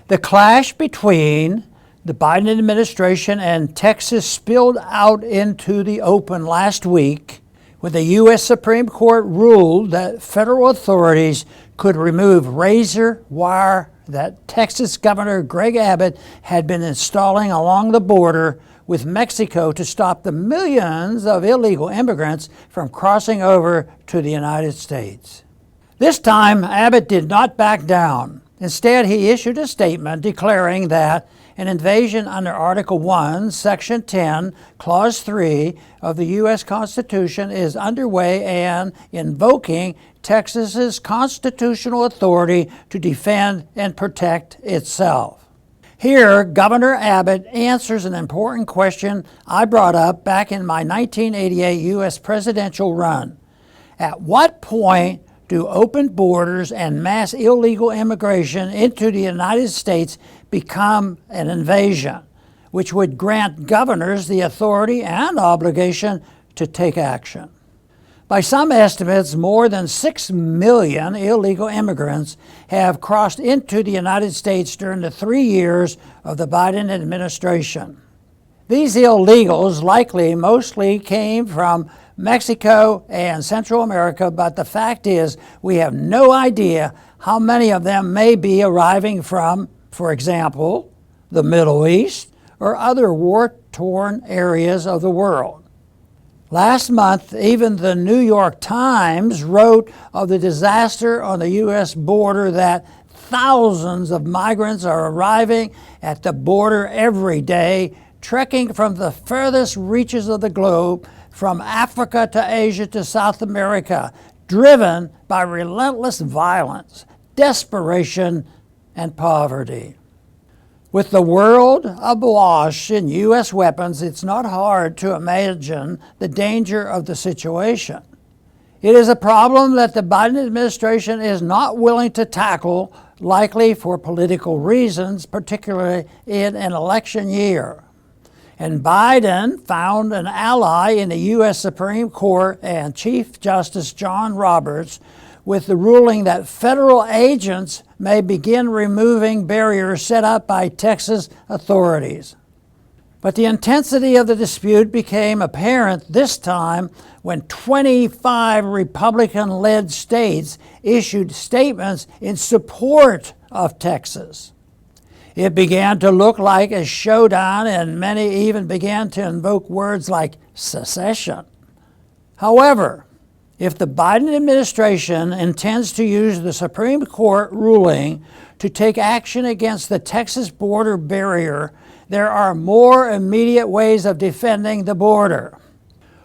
The clash between the Biden administration and Texas spilled out into the open last week when the U.S. Supreme Court ruled that federal authorities could remove razor wire that Texas Governor Greg Abbott had been installing along the border with Mexico to stop the millions of illegal immigrants from crossing over to the United States. This time, Abbott did not back down. Instead, he issued a statement declaring that an invasion under Article 1, Section 10, Clause 3 of the U.S. Constitution is underway and invoking Texas's constitutional authority to defend and protect itself. Here, Governor Abbott answers an important question I brought up back in my 1988 U.S. presidential run. At what point do open borders and mass illegal immigration into the United States become an invasion, which would grant governors the authority and obligation to take action? By some estimates, more than 6 million illegal immigrants have crossed into the United States during the 3 years of the Biden administration. These illegals likely mostly came from Mexico and Central America, but the fact is we have no idea how many of them may be arriving from, for example, the Middle East or other war-torn areas of the world. Last month, even the New York Times wrote of the disaster on the U.S. border that thousands of migrants are arriving at the border every day, trekking from the furthest reaches of the globe, from Africa to Asia to South America, driven by relentless violence, desperation, and poverty. With the world awash in U.S. weapons, it's not hard to imagine the danger of the situation. It is a problem that the Biden administration is not willing to tackle, likely for political reasons, particularly in an election year. And Biden found an ally in the U.S. Supreme Court and Chief Justice John Roberts with the ruling that federal agents may begin removing barriers set up by Texas authorities. But the intensity of the dispute became apparent this time when 25 Republican-led states issued statements in support of Texas. It began to look like a showdown, and many even began to invoke words like secession. However, if the Biden administration intends to use the Supreme Court ruling to take action against the Texas border barrier, there are more immediate ways of defending the border.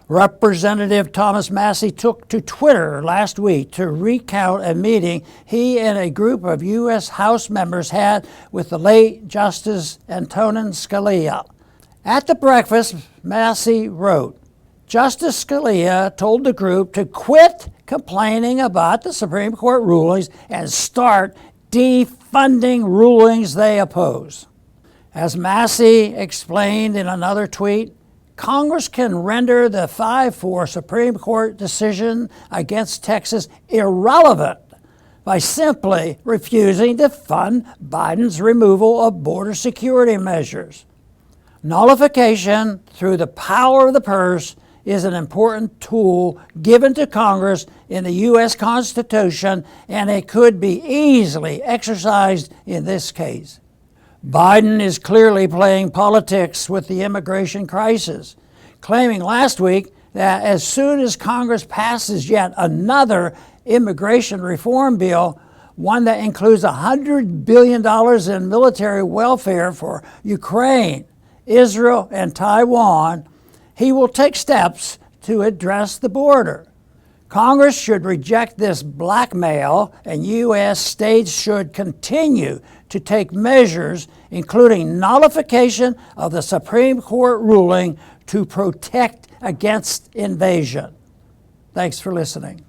Representative Thomas Massie took to Twitter last week to recount a meeting he and a group of U.S. House members had with the late Justice Antonin Scalia. At the breakfast, Massie wrote, Justice Scalia told the group to quit complaining about the Supreme Court rulings and start defunding rulings they oppose. As Massie explained in another tweet, Congress can render the 5-4 Supreme Court decision against Texas irrelevant by simply refusing to fund Biden's removal of border security measures. Nullification through the power of the purse is an important tool given to Congress in the U.S. Constitution, and it could be easily exercised in this case. Biden is clearly playing politics with the immigration crisis, claiming last week that as soon as Congress passes yet another immigration reform bill, one that includes $100 billion in military welfare for Ukraine, Israel, and Taiwan, he will take steps to address the border. Congress should reject this blackmail, and U.S. states should continue to take measures, including nullification of the Supreme Court ruling, to protect against invasion. Thanks for listening.